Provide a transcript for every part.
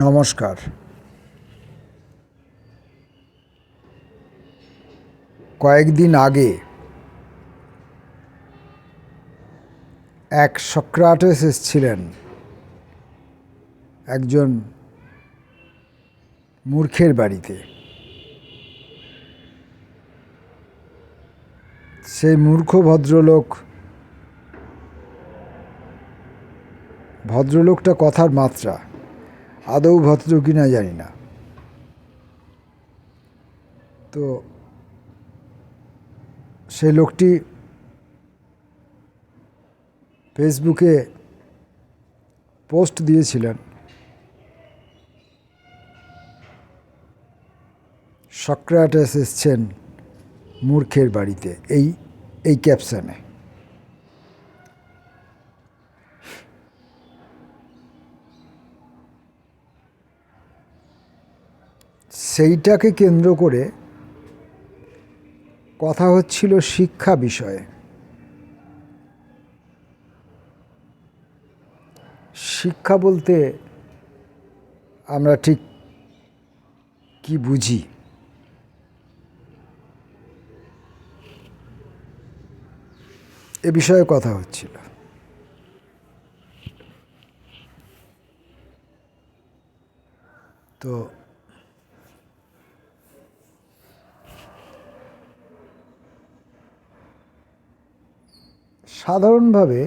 নমস্কার। কয়েকদিন আগে এক সক্রেটিস এসেছিলেন একজন মূর্খের বাড়িতে। সেই মূর্খ ভদ্রলোকটা কথার মাত্রা আদৌ ভদ্র কিনা জানি না। তো সেই লোকটি ফেসবুকে পোস্ট দিয়েছিলেন, সক্রেটিস এসছেন মূর্খের বাড়িতে, এই ক্যাপশনে। সেইটাকে কেন্দ্র করে কথা হচ্ছিল শিক্ষা বিষয়ে। শিক্ষা বলতে আমরা ঠিক কি বুঝি? এ বিষয়ে কথা হচ্ছিল। তো সাধারণভাবে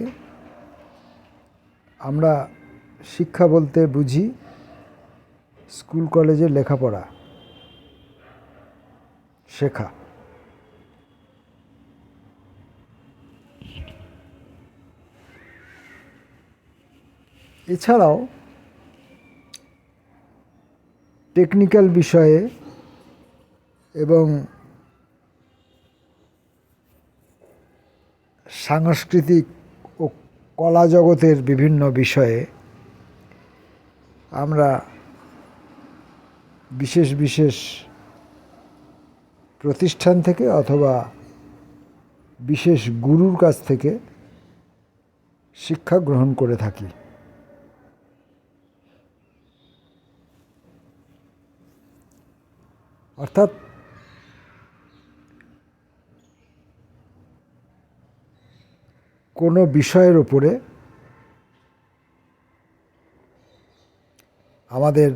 আমরা শিক্ষা বলতে বুঝি স্কুল কলেজের লেখাপড়া শেখা। এছাড়াও টেকনিক্যাল বিষয়ে এবং সাংস্কৃতিক ও কলা জগতের বিভিন্ন বিষয়ে আমরা বিশেষ বিশেষ প্রতিষ্ঠান থেকে অথবা বিশেষ গুরুর কাছ থেকে শিক্ষা গ্রহণ করে থাকি। অর্থাৎ কোনো বিষয়ের ওপরে আমাদের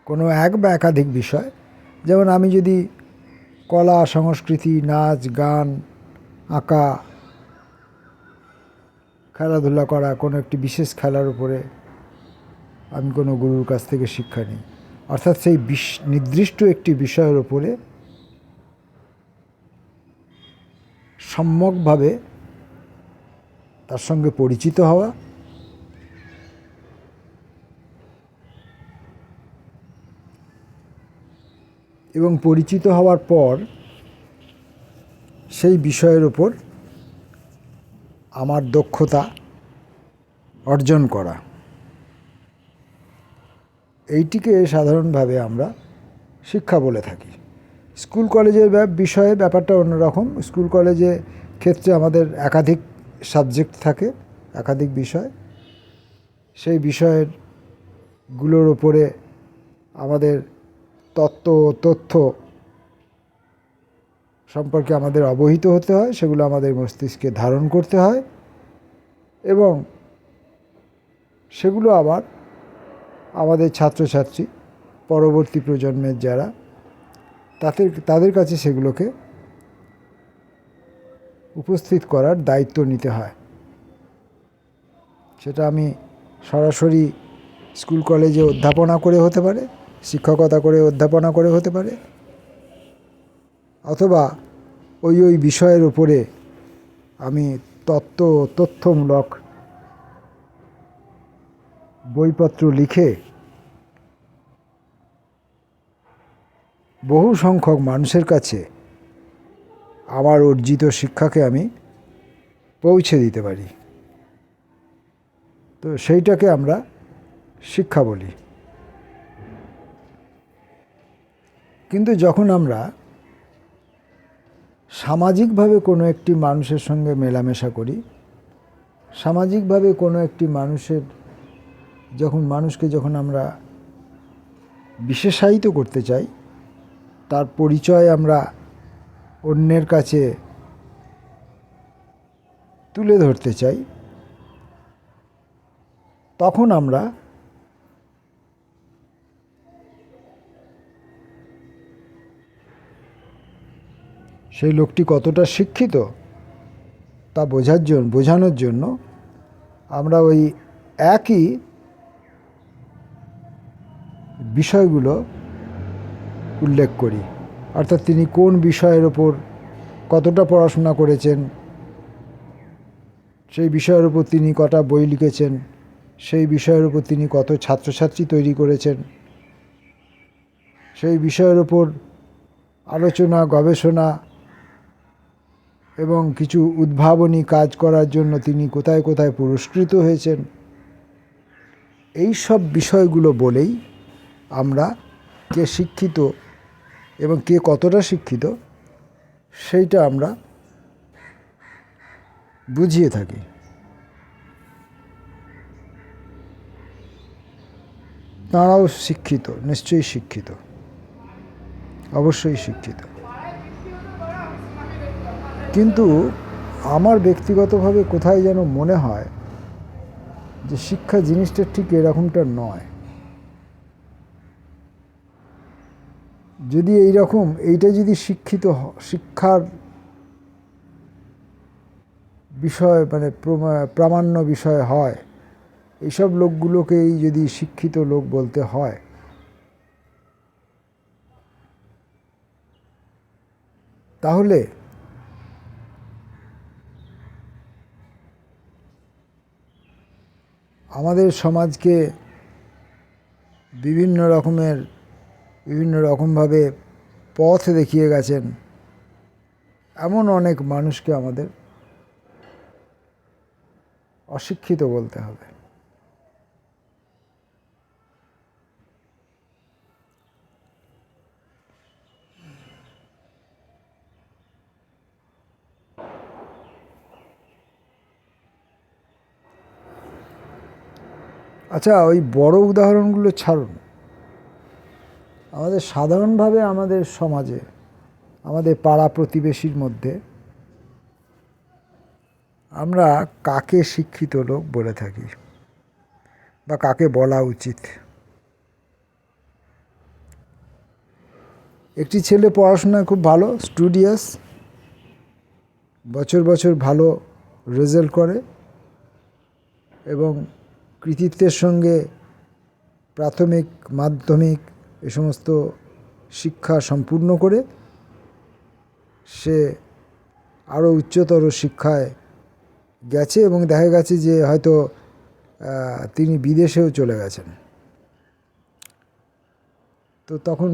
কোনো এক বা একাধিক বিষয়, যেমন আমি যদি কলা, সংস্কৃতি, নাচ, গান, আঁকা, খেলাধুলা করা, কোনো একটি বিশেষ খেলার উপরে আমি কোনো গুরুর কাছ থেকে শিক্ষা নিই, অর্থাৎ সেই নির্দিষ্ট একটি বিষয়ের ওপরে সম্যকভাবে তার সঙ্গে পরিচিত হওয়া এবং পরিচিত হওয়ার পর সেই বিষয়ের ওপর আমার দক্ষতা অর্জন করা, এইটিকে সাধারণভাবে আমরা শিক্ষা বলে থাকি। স্কুল কলেজের বিষয়ে ব্যাপারটা অন্যরকম। স্কুল কলেজে ক্ষেত্রে আমাদের একাধিক সাবজেক্ট থাকে, একাধিক বিষয়। সেই বিষয়গুলোর ওপরে আমাদের তথ্য সম্পর্কে আমাদের অবহিত হতে হয়, সেগুলো আমাদের মস্তিষ্কে ধারণ করতে হয় এবং সেগুলো আবার আমাদের ছাত্রছাত্রী, পরবর্তী প্রজন্মের যারা, তাদের কাছে সেগুলোকে উপস্থিত করার দায়িত্ব নিতে হয়। সেটা আমি সরাসরি স্কুল কলেজে অধ্যাপনা করে হতে পারে, শিক্ষকতা করে অধ্যাপনা করে হতে পারে, অথবা ওই বিষয়ের উপরে আমি তথ্যমূলক বইপত্র লিখে বহু সংখ্যক মানুষের কাছে আমার অর্জিত শিক্ষাকে আমি পৌঁছে দিতে পারি। তো সেইটাকে আমরা শিক্ষা বলি। কিন্তু যখন আমরা সামাজিকভাবে কোনো একটি মানুষের সঙ্গে মেলামেশা করি, সামাজিকভাবে কোনো একটি মানুষের যখন আমরা বিশেষায়িত করতে চাই, তার পরিচয় আমরা অন্যের কাছে তুলে ধরতে চাই, তখন আমরা সেই লোকটি কতটা শিক্ষিত তা বোঝানোর জন্য আমরা ওই একই বিষয়গুলো উল্লেখ করি। অর্থাৎ তিনি কোন বিষয়ের ওপর কতটা পড়াশোনা করেছেন, সেই বিষয়ের উপর তিনি কটা বই লিখেছেন, সেই বিষয়ের উপর তিনি কত ছাত্রছাত্রী তৈরি করেছেন, সেই বিষয়ের উপর আলোচনা, গবেষণা এবং কিছু উদ্ভাবনী কাজ করার জন্য তিনি কোথায় কোথায় পুরস্কৃত হয়েছেন, এই সব বিষয়গুলো বলেই আমরা কে শিক্ষিত এবং কে কতটা শিক্ষিত সেইটা আমরা বুঝিয়ে থাকি। তাঁরাও শিক্ষিত, নিশ্চয়ই শিক্ষিত, অবশ্যই শিক্ষিত। কিন্তু আমার ব্যক্তিগতভাবে কোথায় যেন মনে হয় যে শিক্ষা জিনিসটা ঠিক এরকমটা নয়। যদি এইটা যদি শিক্ষার বিষয় মানে প্রামাণ্য বিষয় হয়, এইসব লোকগুলোকেই যদি শিক্ষিত লোক বলতে হয়, তাহলে আমাদের সমাজকে বিভিন্ন রকমভাবে পথ দেখিয়ে গেছেন এমন অনেক মানুষকে আমাদের অশিক্ষিত বলতে হবে। আচ্ছা, ওই বড় উদাহরণগুলো ছাড়ুন, আমাদের সাধারণভাবে আমাদের সমাজে, আমাদের পাড়া প্রতিবেশীর মধ্যে আমরা কাকে শিক্ষিত লোক বলে থাকি বা কাকে বলা উচিত? একটি ছেলে পড়াশোনায় খুব ভালো, স্টুডিয়াস, বছর বছর ভালো রেজাল্ট করে এবং কৃতিত্বের সঙ্গে প্রাথমিক, মাধ্যমিক এ সমস্ত শিক্ষা সম্পূর্ণ করে সে আরও উচ্চতর শিক্ষায় গেছে এবং দেখা গেছে যে হয়তো তিনি বিদেশেও চলে গেছেন। তো তখন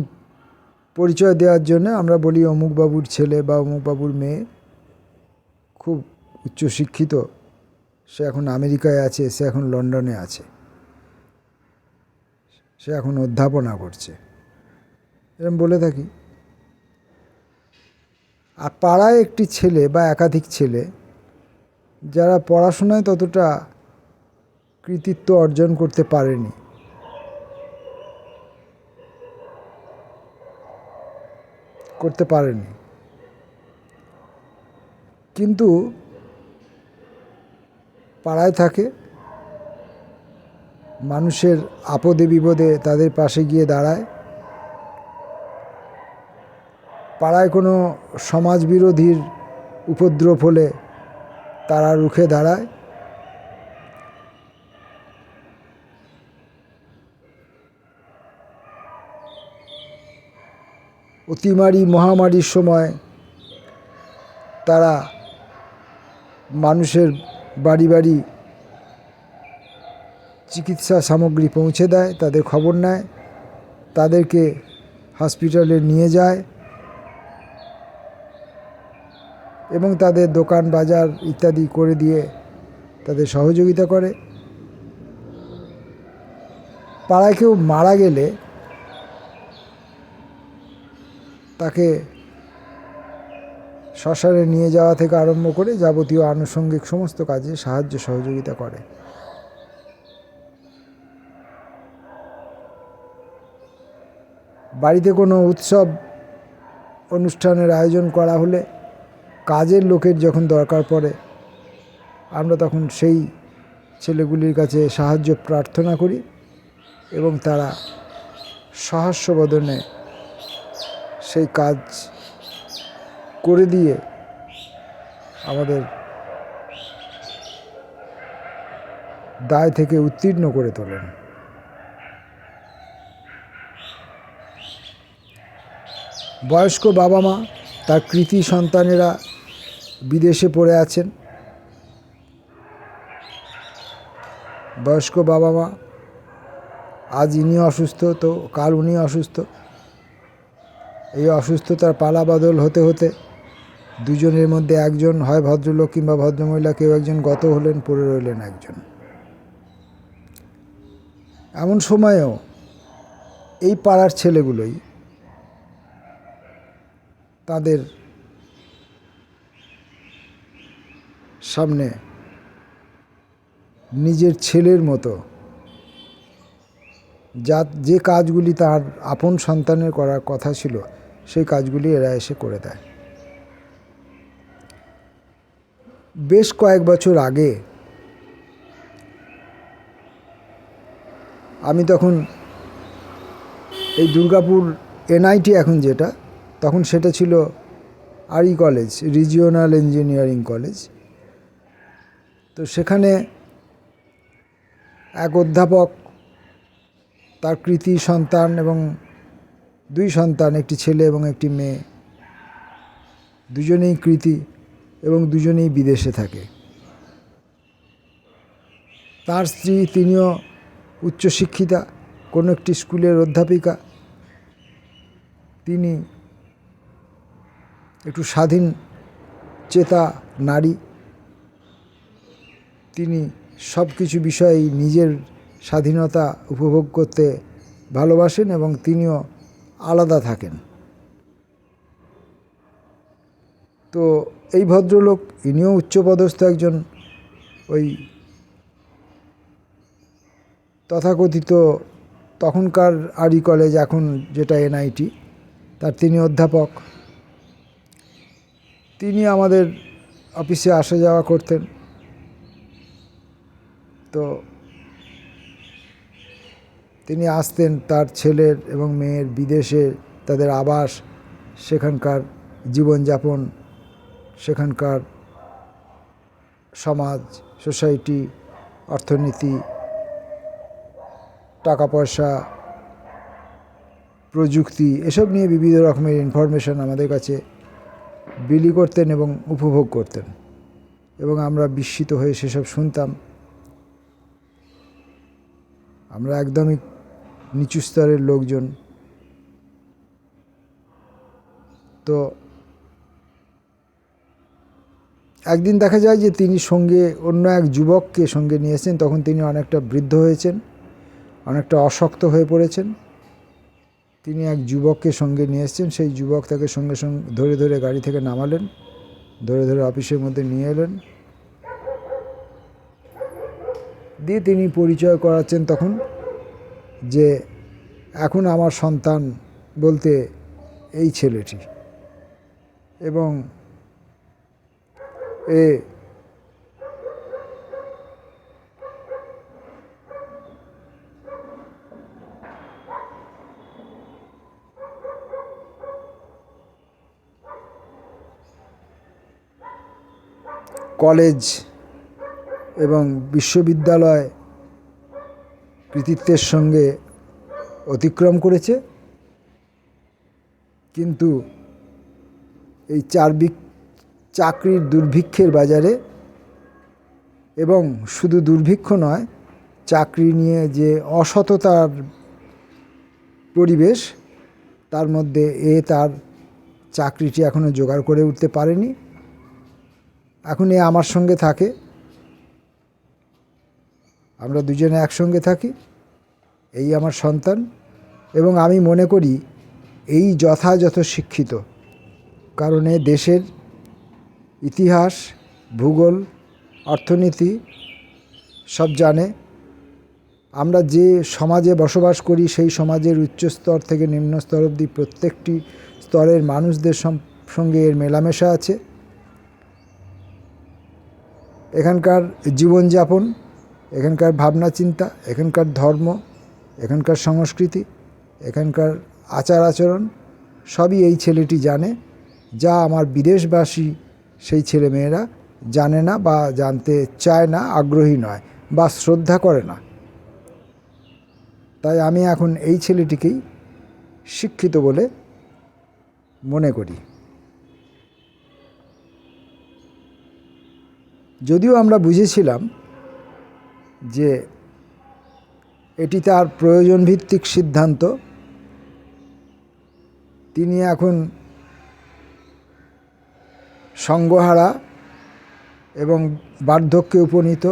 পরিচয় দেওয়ার জন্য আমরা বলি অমুক বাবুর ছেলে বা অমুক বাবুর মেয়ে খুব উচ্চশিক্ষিত, সে এখন আমেরিকায় আছে, সে এখন লন্ডনে আছে, সে এখন অধ্যাপনা করছে, এরকম বলে থাকি। আর পাড়ায় একটি ছেলে বা একাধিক ছেলে যারা পড়াশোনায় ততটা কৃতিত্ব অর্জন করতে পারেনি, কিন্তু পাড়ায় থাকে, মানুষের আপদে বিপদে তাদের পাশে গিয়ে দাঁড়ায়, পাড়ায় কোনো সমাজ বিরোধীর উপদ্রব হলে তারা রুখে দাঁড়ায়, অতিমারি মহামারীর সময় তারা মানুষের বাড়ি বাড়ি চিকিৎসা সামগ্রী পৌঁছে দেয়, তাদের খবর নেয়, তাদেরকে হসপিটালে নিয়ে যায় এবং তাদের দোকান বাজার ইত্যাদি করে দিয়ে তাদের সহযোগিতা করে। পাড়ায় কেউ মারা গেলে তাকে শ্মশানে নিয়ে যাওয়া থেকে আরম্ভ করে যাবতীয় আনুষঙ্গিক সমস্ত কাজে সাহায্য সহযোগিতা করে। বাড়িতে কোনো উৎসব অনুষ্ঠানের আয়োজন করা হলে কাজের লোকের যখন দরকার পড়ে আমরা তখন সেই ছেলেগুলির কাছে সাহায্য প্রার্থনা করি এবং তারা সহাস্য বদনে সেই কাজ করে দিয়ে আমাদের দায় থেকে উত্তীর্ণ করে তোলেন। বয়স্ক বাবা মা, তার কৃতি সন্তানেরা বিদেশে পড়ে আছেন। বয়স্ক বাবা মা, আজ ইনি অসুস্থ তো কাল উনি অসুস্থ। এই অসুস্থতার পালা বদল হতে হতে দুজনের মধ্যে একজন, হয় ভদ্রলোক কিংবা ভদ্রমহিলা, কেউ একজন গত হলেন, পড়ে রইলেন একজন। এমন সময়েও এই পাড়ার ছেলেগুলোই তাদের সামনে নিজের ছেলের মতো যে কাজগুলি তার আপন সন্তানের করার কথা ছিল সেই কাজগুলি এরা এসে করে দেয়। বেশ কয়েক বছর আগে আমি তখন এই দুর্গাপুর NIT এখন যেটা, তখন সেটা ছিল RE college, regional engineering college. তো সেখানে এক অধ্যাপক তার কৃতি সন্তান এবং 2 সন্তান, একটি ছেলে এবং একটি মেয়ে, দুজনেই কৃতি এবং দুজনেই বিদেশে থাকে। তার স্ত্রী, তিনিও উচ্চশিক্ষিতা, কোনো একটি স্কুলের অধ্যাপিকা। তিনি একটু স্বাধীন চেতা নারী। তিনি সব কিছু বিষয়েই নিজের স্বাধীনতা উপভোগ করতে ভালোবাসেন এবং তিনিও আলাদা থাকেন। তো এই ভদ্রলোক, ইনিও উচ্চপদস্থ একজন ওই তথাকথিত তখনকার RE কলেজ, এখন যেটা NIT, তার তিনি অধ্যাপক। তিনি আমাদের অফিসে আসা যাওয়া করতেন। তো তিনি আসতেন তার ছেলের এবং মেয়ের বিদেশে তাদের আবাস, সেখানকার জীবনযাপন, সেখানকার সমাজ, সোসাইটি, অর্থনীতি, টাকা পয়সা, প্রযুক্তি, এসব নিয়ে বিবিধ রকমের ইনফরমেশন আমাদের কাছে বিলি করতেন এবং উপভোগ করতেন এবং আমরা বিস্মিত হয়ে সেসব শুনতাম। আমরা একদমই নিচু স্তরের লোকজন। তো একদিন দেখা যায় যে তিনি সঙ্গে অন্য এক যুবককে সঙ্গে নিয়েছেন। তখন তিনি অনেকটা বৃদ্ধ হয়েছেন, অনেকটা অশক্ত হয়ে পড়েছেন। তিনি এক যুবককে সঙ্গে নিয়ে এসেছেন। সেই যুবক তাকে সঙ্গে সঙ্গে ধরে ধরে গাড়ি থেকে নামালেন, ধরে ধরে অফিসের মধ্যে নিয়ে এলেন, দিয়ে তিনি পরিচয় করাচ্ছেন তখন যে এখন আমার সন্তান বলতে এই ছেলেটি, এবং এ কলেজ এবং বিশ্ববিদ্যালয় কৃতিত্বের সঙ্গে অতিক্রম করেছে, কিন্তু এই চাকরির দুর্ভিক্ষের বাজারে, এবং শুধু দুর্ভিক্ষ নয়, চাকরি নিয়ে যে অসততার পরিবেশ, তার মধ্যে তার চাকরিটি এখনও জোগাড় করে উঠতে পারেনি। এখন আমার সঙ্গে থাকে, আমরা দুজনে একসঙ্গে থাকি, এই আমার সন্তান। এবং আমি মনে করি এই যথাযথ শিক্ষিত, কারণ দেশের ইতিহাস, ভূগোল, অর্থনীতি সব জানে, আমরা যে সমাজে বসবাস করি সেই সমাজের উচ্চ স্তর থেকে নিম্ন স্তর অবধি প্রত্যেকটি স্তরের মানুষদের সঙ্গে এর মেলামেশা আছে। এখানকার জীবনযাপন, এখানকার ভাবনা চিন্তা, এখানকার ধর্ম, এখানকার সংস্কৃতি, এখানকার আচার আচরণ সবই এই ছেলেটি জানে, যা আমার বিদেশবাসী সেই ছেলেমেয়েরা জানে না বা জানতে চায় না, আগ্রহী নয় বা শ্রদ্ধা করে না। তাই আমি এখন এই ছেলেটিকেই শিক্ষিত বলে মনে করি। যদিও আমরা বুঝেছিলাম যে এটি তার প্রয়োজনভিত্তিক সিদ্ধান্ত, তিনি এখন সঙ্গহারা এবং বার্ধক্যে উপনীত,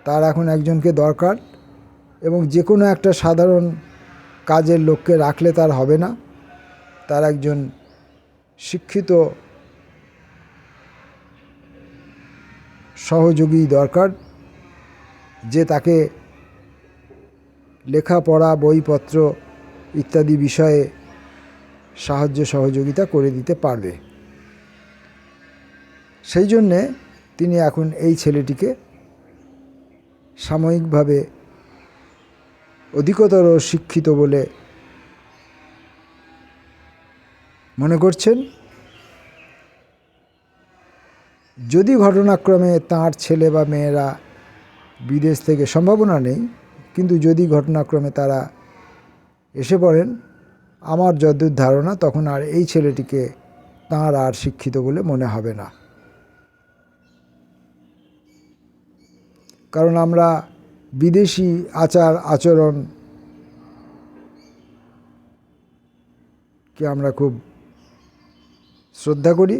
তার এখন একজনকে দরকার এবং যে কোনো একটা সাধারণ কাজের লোককে রাখলে তার হবে না, তার একজন শিক্ষিত সহযোগী দরকার, যে তাকে লেখাপড়া, বইপত্র ইত্যাদি বিষয়ে সাহায্য সহযোগিতা করে দিতে পারবে। সেই জন্যে তিনি এখন এই ছেলেটিকে সাময়িকভাবে অধিকতর শিক্ষিত বলে মনে করছেন। যদি ঘটনাক্রমে তাঁর ছেলে বা মেয়েরা বিদেশ থেকে, সম্ভাবনা নেই, কিন্তু যদি ঘটনাক্রমে তারা এসে পড়েন, আমার যতদূর ধারণা তখন আর এই ছেলেটিকে তাঁর আর শিক্ষিত বলে মনে হবে না। কারণ আমরা বিদেশি আচার আচরণকে আমরা খুব শ্রদ্ধা করি,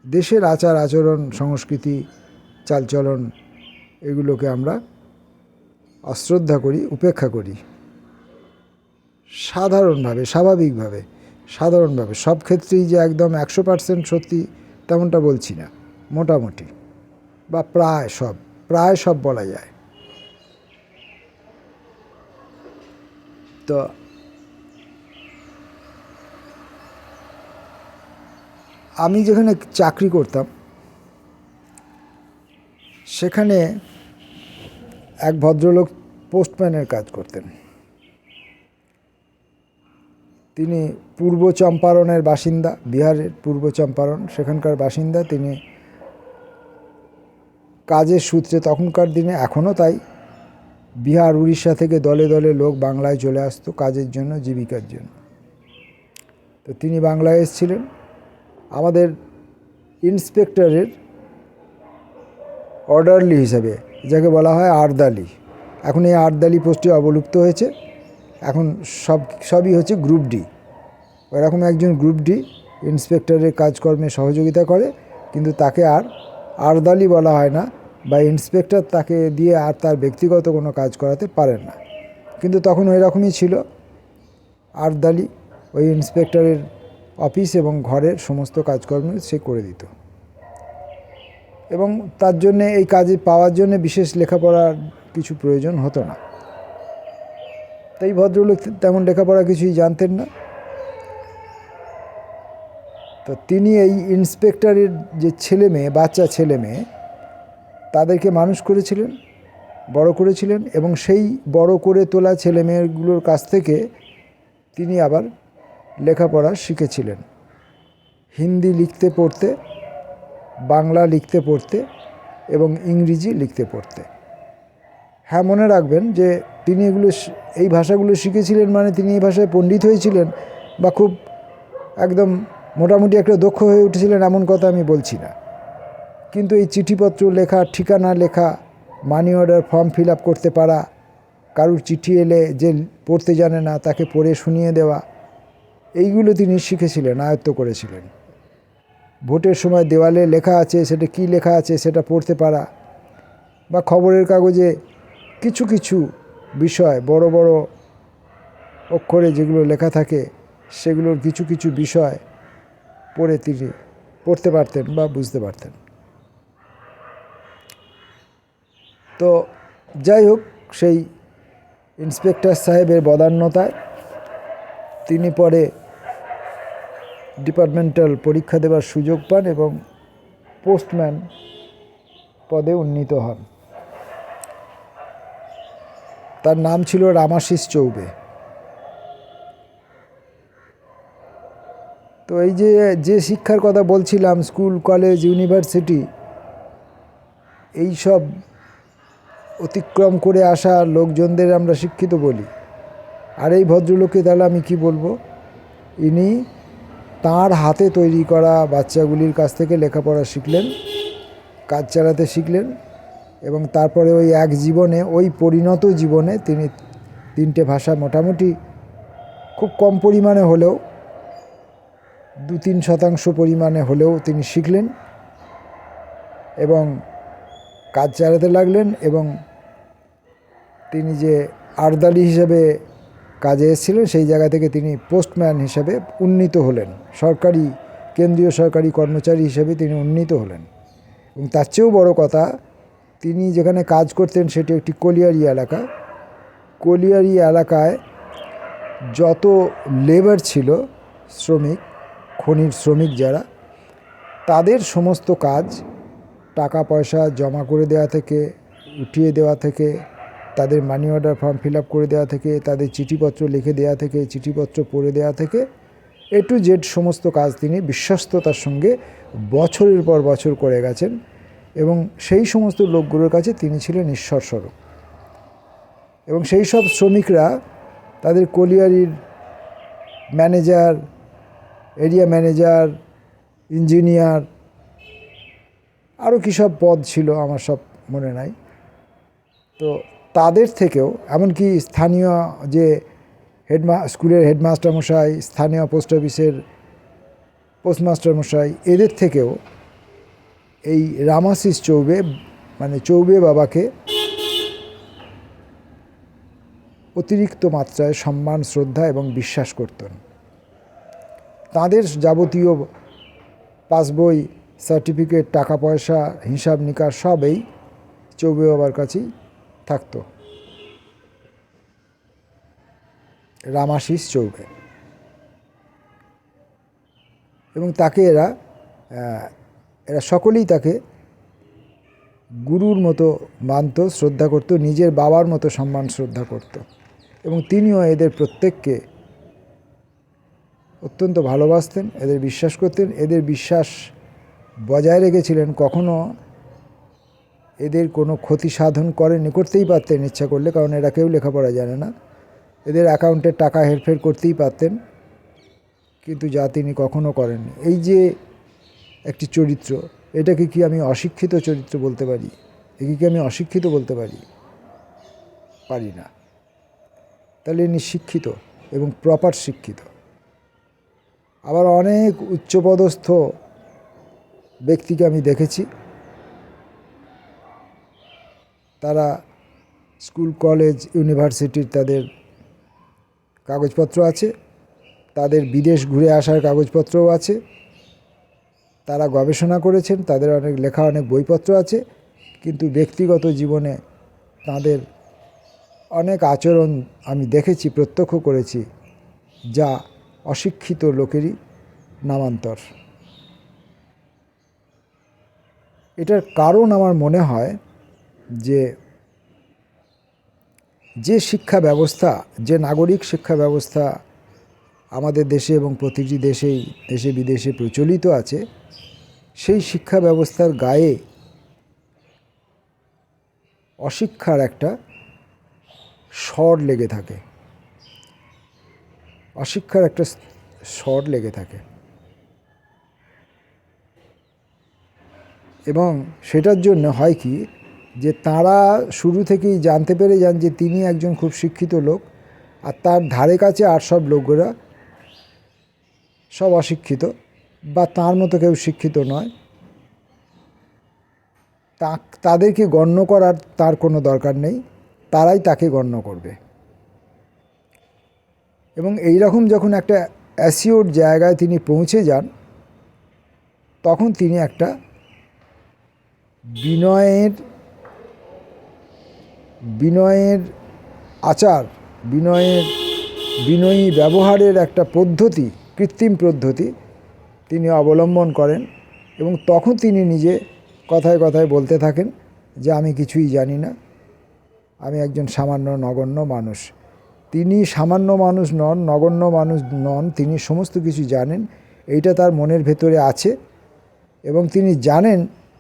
দেশের আচার আচরণ, সংস্কৃতি, চালচলন এগুলোকে আমরা অশ্রদ্ধা করি, উপেক্ষা করি সাধারণভাবে, স্বাভাবিকভাবে, সাধারণভাবে। সব ক্ষেত্রেই যে একদম 100% সত্যি তেমনটা বলছি না, মোটামুটি বা প্রায় সব বলা যায়। তো আমি যেখানে চাকরি করতাম সেখানে এক ভদ্রলোক পোস্টম্যানের কাজ করতেন। তিনি পূর্ব চম্পারণের বাসিন্দা, বিহারের পূর্ব চম্পারণ সেখানকার বাসিন্দা। তিনি কাজের সূত্রে তখনকার দিনে, এখনও তাই, বিহার উড়িষ্যা থেকে দলে দলে লোক বাংলায় চলে আসতো কাজের জন্য, জীবিকার জন্য। তো তিনি বাংলায় এসেছিলেন আমাদের ইন্সপেক্টরের অর্ডারলি হিসাবে, যাকে বলা হয় আর্দালি। এখন এই আর্দালি পোস্টটি অবলুপ্ত হয়েছে, এখন সবই হচ্ছে গ্রুপ ডি। ওরকম একজন গ্রুপ ডি ইন্সপেক্টরের কাজকর্মে সহযোগিতা করে, কিন্তু তাকে আর আর্দালি বলা হয় না, বা ইন্সপেক্টর তাকে দিয়ে আর তার ব্যক্তিগত কোনো কাজ করাতে পারেন না। কিন্তু তখন ওই রকমই ছিল, আর্দালি ওই ইন্সপেক্টরের অফিস এবং ঘরের সমস্ত কাজকর্ম সে করে দিত, এবং তার জন্যে এই কাজে পাওয়ার জন্য বিশেষ লেখাপড়ার কিছু প্রয়োজন হতো না। তাই ভদ্রলোক তেমন লেখাপড়া কিছুই জানতেন না। তো তিনি এই ইন্সপেক্টরের যে ছেলে মেয়ে, বাচ্চা ছেলে মেয়ে, তাদেরকে মানুষ করেছিলেন, বড় করেছিলেন, এবং সেই বড় করে তোলা ছেলে মেয়েগুলোর কাছ থেকে তিনি আবার লেখাপড়া শিখেছিলেন। হিন্দি লিখতে পড়তে, বাংলা লিখতে পড়তে এবং ইংরেজি লিখতে পড়তে। হ্যাঁ, মনে রাখবেন যে তিনি এই ভাষাগুলো শিখেছিলেন মানে তিনি এই ভাষায় পণ্ডিত হয়েছিলেন বা খুব একদম মোটামুটি একটা দক্ষ হয়ে উঠেছিলেন, এমন কথা আমি বলছি না। কিন্তু এই চিঠিপত্র লেখা, ঠিকানা লেখা, money order form fill up করতে পারা, কারুর চিঠি এলে যে পড়তে জানে না তাকে পড়ে শুনিয়ে দেওয়া, এইগুলো তিনি শিখেছিলেন, আয়ত্ত করেছিলেন। ভোটের সময় দেওয়ালে লেখা আছে, সেটা কী লেখা আছে সেটা পড়তে পারা, বা খবরের কাগজে কিছু কিছু বিষয় বড় বড় অক্ষরে যেগুলো লেখা থাকে সেগুলোর কিছু কিছু বিষয় পড়ে তিনি পড়তে পারতেন বা বুঝতে পারতেন। তো যাই হোক, সেই ইন্সপেক্টর সাহেবের বদান্যতায় তিনি পরে ডিপার্টমেন্টাল পরীক্ষা দেওয়ার সুযোগ পান এবং পোস্টম্যান পদে উন্নীত হন। তার নাম ছিল রামাশিস চৌবে। তো এই যে শিক্ষার কথা বলছিলাম, স্কুল, কলেজ, ইউনিভার্সিটি, এই সব অতিক্রম করে আসা লোকজনদের আমরা শিক্ষিত বলি। আর এই ভদ্রলোককে তাহলে আমি কি বলবো? ইনি তাঁর হাতে তৈরি করা বাচ্চাগুলির কাছ থেকে লেখাপড়া শিখলেন, কাজ চালাতে শিখলেন, এবং তারপরে ওই এক জীবনে, ওই পরিণত জীবনে তিনি 3টে ভাষা মোটামুটি খুব কম পরিমাণে হলেও 2-3% পরিমাণে হলেও তিনি শিখলেন এবং কাজ চালাতে লাগলেন। এবং তিনি যে আর্দালি হিসেবে কাজে এসেছিলেন, সেই জায়গা থেকে তিনি পোস্টম্যান হিসেবে উন্নীত হলেন, কেন্দ্রীয় সরকারি কর্মচারী হিসেবে তিনি উন্নীত হলেন। এবং তার চেয়েও বড় কথা, তিনি যেখানে কাজ করতেন সেটি একটি কলিয়ারি এলাকা। কলিয়ারি এলাকায় যত লেবার ছিল, শ্রমিক, খনির শ্রমিক যারা, তাদের সমস্ত কাজ টাকা পয়সা জমা করে দেওয়া থেকে, উঠিয়ে দেওয়া থেকে, তাদের money order form fill up করে দেওয়া থেকে, তাদের চিঠিপত্র লিখে দেওয়া থেকে, চিঠিপত্র পড়ে দেওয়া থেকে, A to Z সমস্ত কাজ তিনি বিশ্বস্ততার সঙ্গে বছরের পর বছর করে গেছেন। এবং সেই সমস্ত লোকগুলোর কাছে তিনি ছিলেন ঈশ্বরস্বরূপ। এবং সেই সব শ্রমিকরা তাদের কলিয়ারির ম্যানেজার, এরিয়া ম্যানেজার, ইঞ্জিনিয়ার, আরও কী সব পদ ছিল আমার সব মনে নাই। তো তাদের থেকেও, এমনকি স্থানীয় যে স্কুলের হেডমাস্টার মশাই, স্থানীয় পোস্ট অফিসের পোস্টমাস্টার মশাই, এদের থেকেও এই রামাশিস চৌবে, মানে চৌবে বাবাকে অতিরিক্ত মাত্রায় সম্মান, শ্রদ্ধা এবং বিশ্বাস করতেন। তাদের যাবতীয় পাসবই, সার্টিফিকেট, টাকা পয়সা, হিসাব নিকাশ সবই চৌবে বাবার কাছেই থাকতো। রামাশিস চৌবে। এবং তাকে এরা সকলেই তাকে গুরুর মতো মানত, শ্রদ্ধা করত, নিজের বাবার মতো সম্মান শ্রদ্ধা করত। এবং তিনিও এদের প্রত্যেককে অত্যন্ত ভালোবাসতেন, এদের বিশ্বাস করতেন, এদের বিশ্বাস বজায় রেখেছিলেন। কখনো এদের কোনো ক্ষতি সাধন করতেই পারতেন ইচ্ছা করলে, কারণ এরা কেউ লেখাপড়া জানে না। এদের অ্যাকাউন্টের টাকা হেরফের করতেই পারতেন, কিন্তু যা তিনি কখনো করেননি। এই যে একটি চরিত্র, এটাকে কি আমি অশিক্ষিত চরিত্র বলতে পারি? একে কি আমি অশিক্ষিত বলতে পারি? পারি না। তাহলে ইনি শিক্ষিত এবং প্রপার শিক্ষিত। আবার অনেক উচ্চপদস্থ ব্যক্তিকে আমি দেখেছি, তারা স্কুল, কলেজ, ইউনিভার্সিটির তাদের কাগজপত্র আছে, তাদের বিদেশ ঘুরে আসার কাগজপত্রও আছে, তারা গবেষণা করেছেন, তাদের অনেক বইপত্র আছে, কিন্তু ব্যক্তিগত জীবনে তাদের অনেক আচরণ আমি দেখেছি, প্রত্যক্ষ করেছি, যা অশিক্ষিত লোকেরই নামান্তর। এটার কারণ আমার মনে হয় যে শিক্ষা ব্যবস্থা, যে নাগরিক শিক্ষা ব্যবস্থা আমাদের দেশে এবং প্রতিটি দেশে বিদেশে প্রচলিত আছে, সেই শিক্ষা ব্যবস্থার গায়ে অশিক্ষার একটা স্বর লেগে থাকে, অশিক্ষার একটা স্বর লেগে থাকে। এবং সেটার জন্য হয় কি, যে তারা শুরু থেকেই জানতে পেরে যান যে তিনি একজন খুব শিক্ষিত লোক, আর তার ধারে কাছে আর সব লোকরা সব অশিক্ষিত বা তার মতো কেউ শিক্ষিত নয়। তাদেরকে গণ্য করার তার কোনো দরকার নেই, তারাই তাকে গণ্য করবে। এবং এই রকম যখন একটা অ্যাসিওর জায়গায় তিনি পৌঁছে যান, তখন তিনি একটা বিনয়ের বিনয়ের আচার, বিনয়ী ব্যবহারের একটা পদ্ধতি, কৃত্রিম পদ্ধতি তিনি অবলম্বন করেন এবং তখন তিনি নিজে কথায় কথায় বলতে থাকেন যে আমি কিছুই জানি না, আমি একজন সামান্য নগণ্য মানুষ। তিনি সামান্য মানুষ নন, নগণ্য মানুষ নন, তিনি সমস্ত কিছু জানেন, এইটা তার মনের ভেতরে আছে এবং তিনি জানেন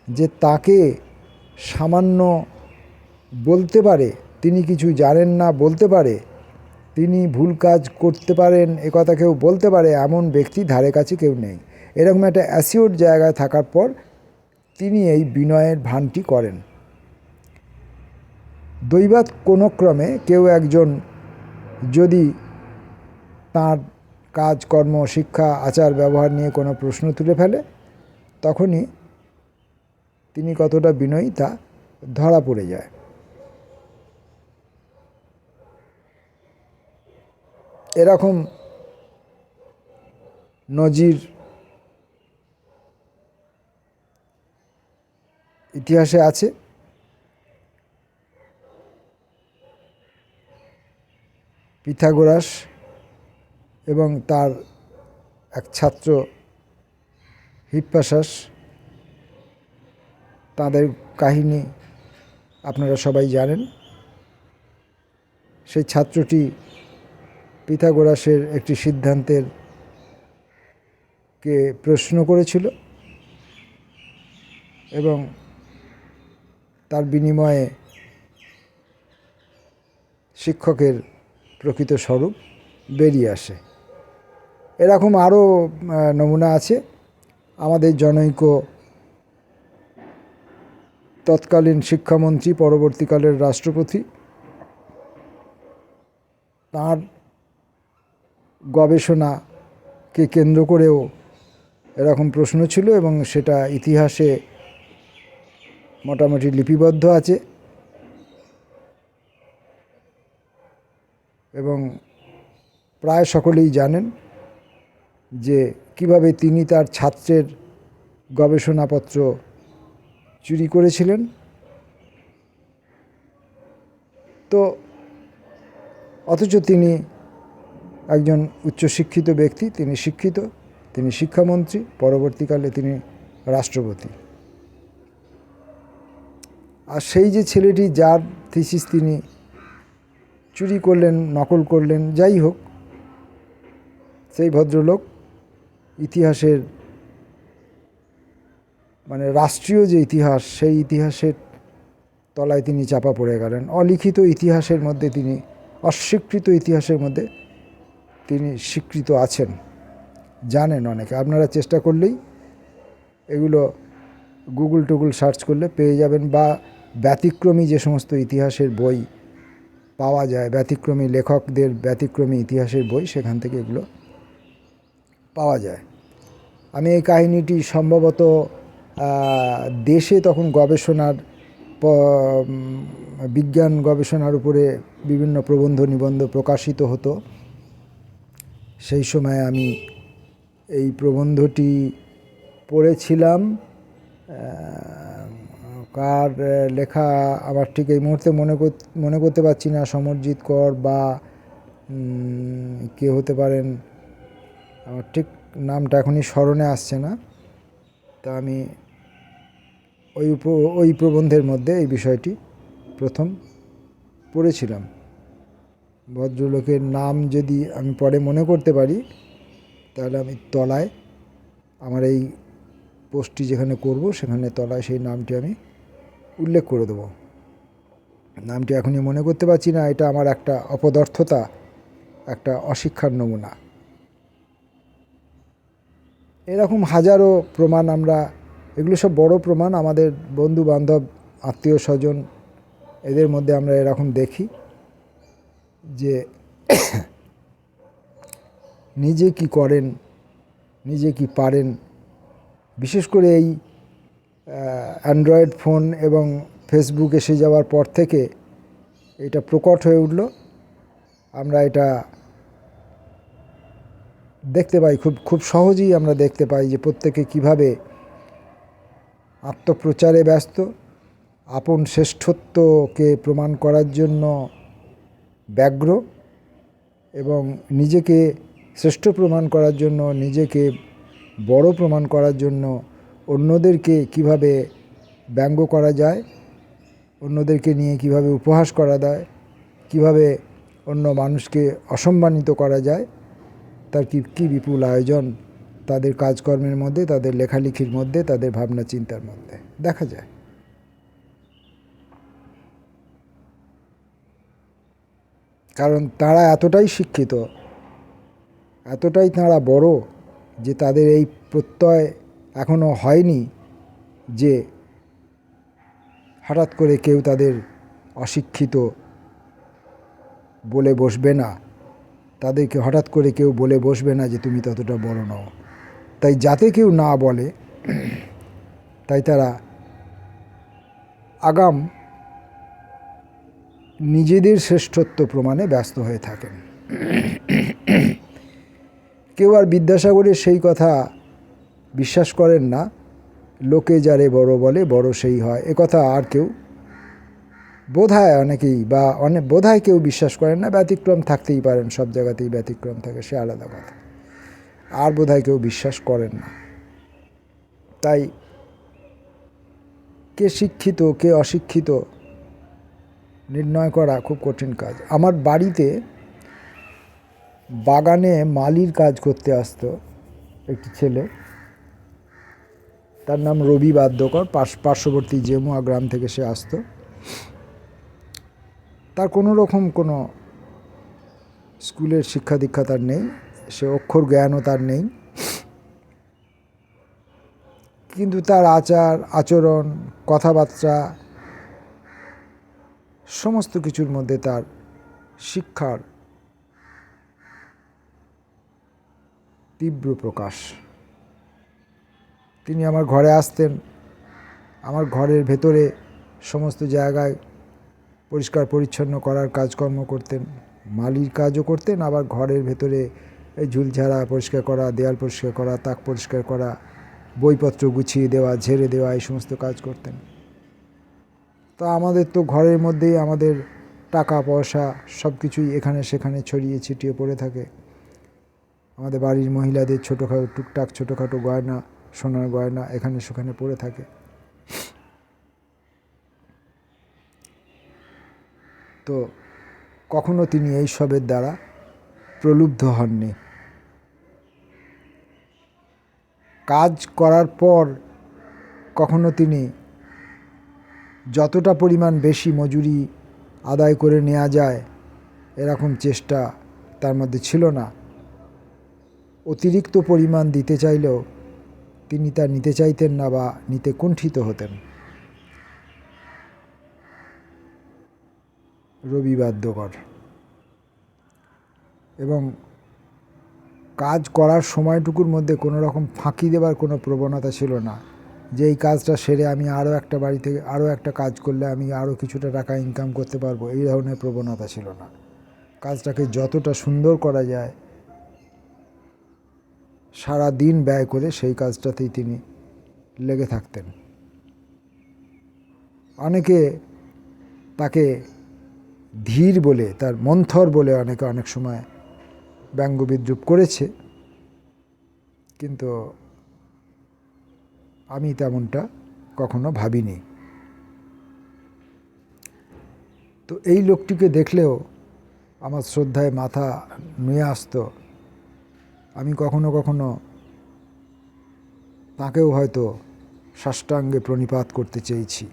যে তাকে সামান্য বলতে পারে, তিনি কিছু জানেন না বলতে পারে, তিনি ভুল কাজ করতে পারেন এ কথা কেউ বলতে পারে এমন ব্যক্তি ধারে কাছে কেউ নেই। এরকম একটা অ্যাসিওর জায়গায় থাকার পর তিনি এই বিনয়ের ভানটি করেন। দৈবাৎ কোনো ক্রমে কেউ একজন যদি তাঁর কাজকর্ম, শিক্ষা, আচার ব্যবহার নিয়ে কোনো প্রশ্ন তুলে ফেলে, তখনই তিনি কতটা বিনয়ী তা ধরা পড়ে যায়। এরকম নজির ইতিহাসে আছে। পিথাগোরাস এবং তার এক ছাত্র হিপ্পাসাস, তাদের কাহিনী আপনারা সবাই জানেন। সেই ছাত্রটি পিথাগোরাসের একটি সিদ্ধান্তের কে প্রশ্ন করেছিল এবং তার বিনিময়ে শিক্ষকের প্রকৃত স্বরূপ বেরিয়ে আসে। এরকম আরও নমুনা আছে। আমাদের জনৈক তৎকালীন শিক্ষামন্ত্রী, পরবর্তীকালের রাষ্ট্রপতি, তাঁর গবেষণাকে কেন্দ্র করেও এরকম প্রশ্ন ছিল এবং সেটা ইতিহাসে মোটামুটি লিপিবদ্ধ আছে এবং প্রায় সকলেই জানেন যে কিভাবে তিনি তার ছাত্রের গবেষণাপত্র চুরি করেছিলেন। তো অথচ তিনি একজন উচ্চশিক্ষিত ব্যক্তি, তিনি শিক্ষিত, তিনি শিক্ষামন্ত্রী, পরবর্তীকালে তিনি রাষ্ট্রপতি। আর সেই যে ছেলেটি যার থিসিস তিনি চুরি করলেন, নকল করলেন, যাই হোক, সেই ভদ্রলোক ইতিহাসের মানে রাষ্ট্রীয় যে ইতিহাস, সেই ইতিহাসের তলায় তিনি চাপা পড়ে গেলেন। অলিখিত ইতিহাসের মধ্যে তিনি, অস্বীকৃত ইতিহাসের মধ্যে তিনি স্বীকৃত আছেন, জানেন অনেকে। আপনারা চেষ্টা করলেই এগুলো গুগল টুগল সার্চ করলে পেয়ে যাবেন, বা ব্যতিক্রমী যে সমস্ত ইতিহাসের বই পাওয়া যায়, ব্যতিক্রমী লেখকদের ব্যতিক্রমী ইতিহাসের বই, সেখান থেকে এগুলো পাওয়া যায়। আমি এই কাহিনীটি সম্ভবত দেশে তখন গবেষণার, বিজ্ঞান গবেষণার উপরে বিভিন্ন প্রবন্ধ নিবন্ধ প্রকাশিত হতো। সেই সময় আমি এই প্রবন্ধটি পড়েছিলাম। কার লেখা আমার ঠিক এই মুহূর্তে মনে করতে পারছি না, সমরজিৎ কর বা কে হতে পারেন, আমার ঠিক নামটা এখনই স্মরণে আসছে না। তা আমি ওই প্রবন্ধের মধ্যে এই বিষয়টি প্রথম পড়েছিলাম। ভদ্রলোকের নাম যদি আমি পরে মনে করতে পারি, তাহলে আমি তলায় আমার এই পোস্টটি যেখানে করব সেখানে তলায় সেই নামটি আমি উল্লেখ করে দেব। নামটি এখনই মনে করতে পারছি না, এটা আমার একটা অপদার্থতা, একটা অশিক্ষার নমুনা। এরকম হাজারো প্রমাণ আমরা, এগুলো সব বড় প্রমাণ, আমাদের বন্ধু বান্ধব, আত্মীয় স্বজন, এদের মধ্যে আমরা এরকম দেখি যে নিজে কি করেন, নিজে কি পারেন। বিশেষ করে এই অ্যান্ড্রয়েড ফোন এবং ফেসবুক এসে যাওয়ার পর থেকে এটা প্রকট হয়ে উঠল। আমরা এটা দেখতে পাই, খুব সহজেই আমরা দেখতে পাই যে প্রত্যেকে কিভাবে আত্মপ্রচারে ব্যস্ত, আপন শ্রেষ্ঠত্বকে প্রমাণ করার জন্য ব্যগ্র এবং নিজেকে শ্রেষ্ঠ প্রমাণ করার জন্য, নিজেকে বড় প্রমাণ করার জন্য অন্যদেরকে কিভাবে ব্যঙ্গ করা যায়, অন্যদেরকে নিয়ে কিভাবে উপহাস করা যায়, কিভাবে অন্য মানুষকে অসম্মানিত করা যায়, তার কি বিপুল আয়োজন তাদের কাজকর্মের মধ্যে, তাদের লেখালেখির মধ্যে, তাদের ভাবনা চিন্তার মধ্যে দেখা যায়। কারণ তারা এতটাই শিক্ষিত, এতটাই তারা বড় যে তাদের এই প্রত্যয় এখনো হয়নি যে হঠাৎ করে কেউ তাদের অশিক্ষিত বলে বসবে না, তাদেরকে হঠাৎ করে কেউ বলে বসবে না যে তুমি ততটা বড় নও। তাই যাতে কেউ না বলে, তাই তারা আগাম নিজেদের শ্রেষ্ঠত্ব প্রমাণে ব্যস্ত হয়ে থাকেন। কেউ আর বিদ্যাসাগরের সেই কথা বিশ্বাস করেন না, লোকে যারে বড় বলে বড় সেই হয়, একথা আর কেউ বোধহয় অনেকেই বা বোধহয় কেউ বিশ্বাস করেন না। ব্যতিক্রম থাকতেই পারেন, সব জায়গাতেই ব্যতিক্রম থাকে, সে আলাদা কথা। আর বোধহয় কেউ বিশ্বাস করেন না। তাই কে শিক্ষিত কে অশিক্ষিত নির্ণয় করা খুব কঠিন কাজ। আমার বাড়িতে বাগানে মালির কাজ করতে আসতো একটি ছেলে, তার নাম রবি বাদ্যকর। পার্শ্ববর্তী জেমুয়া গ্রাম থেকে সে আসতো। তার কোনো রকম কোনো স্কুলের শিক্ষা দীক্ষা তার নেই, সে অক্ষর জ্ঞানও তার নেই, কিন্তু তার আচার আচরণ, কথাবার্তা, সমস্ত কিছুর মধ্যে তার শিক্ষার তীব্র প্রকাশ। তিনি আমার ঘরে আসতেন, আমার ঘরের ভেতরে সমস্ত জায়গায় পরিষ্কার পরিচ্ছন্ন করার কাজকর্ম করতেন, মালির কাজও করতেন, আবার ঘরের ভেতরে এই ঝুলঝাড়া পরিষ্কার করা, দেয়াল পরিষ্কার করা, তাক পরিষ্কার করা, বইপত্র গুছিয়ে দেওয়া, ঝেড়ে দেওয়া, এই সমস্ত কাজ করতেন। তা আমাদের তো ঘরের মধ্যেই আমাদের টাকা পয়সা সব কিছুই এখানে সেখানে ছড়িয়ে ছিটিয়ে পড়ে থাকে। আমাদের বাড়ির মহিলাদের ছোটোখাটো টুকটাক ছোটোখাটো গয়না, সোনার গয়না এখানে সেখানে পড়ে থাকে। তো কখনো তিনি এই সবের দ্বারা প্রলুব্ধ হননি। কাজ করার পর কখনো তিনি যতটা পরিমাণ বেশি মজুরি আদায় করে নেওয়া যায় এরকম চেষ্টা তার মধ্যে ছিল না। অতিরিক্ত পরিমাণ দিতে চাইলেও তিনি তা নিতে চাইতেন না বা নিতে কুণ্ঠিত হতেন। রবি বাদ্যকর। এবং কাজ করার সময়টুকুর মধ্যে কোনো রকম ফাঁকি দেবার কোনো প্রবণতা ছিল না, যে এই কাজটা সেরে আমি আরও একটা বাড়ি থেকে আরও একটা কাজ করলে আমি আরও কিছুটা টাকা ইনকাম করতে পারবো, এই ধরনের প্রবণতা ছিল না। কাজটাকে যতটা সুন্দর করা যায় সারা দিন ব্যয় করে সেই কাজটাতেই তিনি লেগে থাকতেন। অনেকে তাকে ধীর বলে, তার মন্থর বলে অনেকে অনেক সময় ব্যঙ্গ বিদ্রূপ করেছে, কিন্তু আমি তেমনটা কখনো ভাবিনি। তো এই লোকটিকে দেখলেও আমার শ্রদ্ধায় মাথা নুয়ে আসতো। আমি কখনো কখনো তাকেও হয়তো সাষ্টাঙ্গে প্রণিপাত করতে চেয়েছি।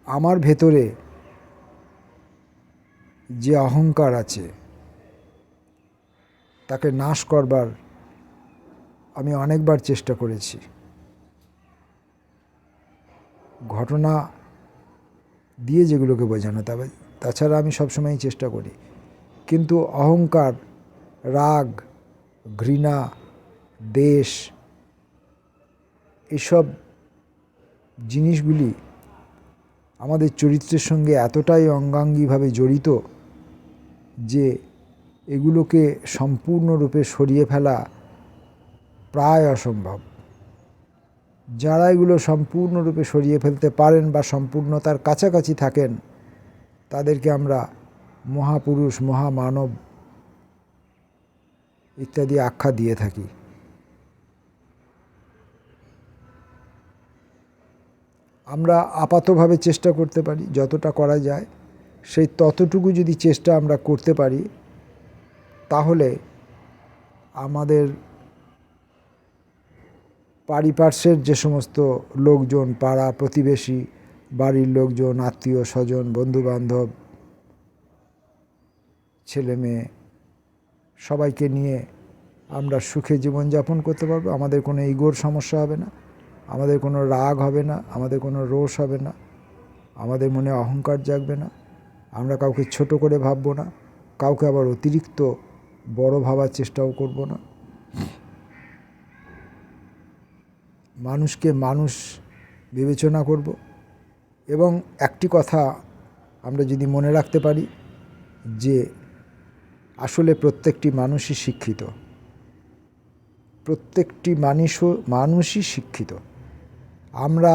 আমার ভেতরে যে অহংকার আছে তাকে নাশ করবার আমি অনেকবার চেষ্টা করেছি। ঘটনা দিয়ে যেগুলোকে বোঝানো, তবে তাছাড়া আমি সবসময়ই চেষ্টা করি। কিন্তু অহংকার, রাগ, ঘৃণা, দ্বেষ, এসব জিনিসগুলি আমাদের চরিত্রের সঙ্গে এতটাই অঙ্গাঙ্গিভাবে জড়িত যে এগুলোকে সম্পূর্ণরূপে সরিয়ে ফেলা প্রায় অসম্ভব। যারা এগুলো সম্পূর্ণরূপে সরিয়ে ফেলতে পারেন বা সম্পূর্ণতার কাছাকাছি থাকেন, তাদেরকে আমরা মহাপুরুষ, মহামানব ইত্যাদি আখ্যা দিয়ে থাকি। আমরা আপাতভাবে চেষ্টা করতে পারি, যতটা করা যায় সেই ততটুকু যদি চেষ্টা আমরা করতে পারি, তাহলে আমাদের পারিপার্শ্বের যে সমস্ত লোকজন, পাড়া প্রতিবেশী, বাড়ির লোকজন, আত্মীয় স্বজন, বন্ধুবান্ধব, ছেলে মেয়ে, সবাইকে নিয়ে আমরা সুখে জীবনযাপন করতে পারবো। আমাদের কোনো ইগোর সমস্যা হবে না, আমাদের কোনো রাগ হবে না, আমাদের কোনো রোষ হবে না, আমাদের মনে অহংকার জাগবে না, আমরা কাউকে ছোট করে ভাববো না, কাউকে আবার অতিরিক্ত বড় ভাবার চেষ্টাও করব না। মানুষকে মানুষ বিবেচনা করব। এবং একটি কথা আমরা যদি মনে রাখতে পারি যে আসলে প্রত্যেকটি মানুষই শিক্ষিত, প্রত্যেকটি মানুষই শিক্ষিত। আমরা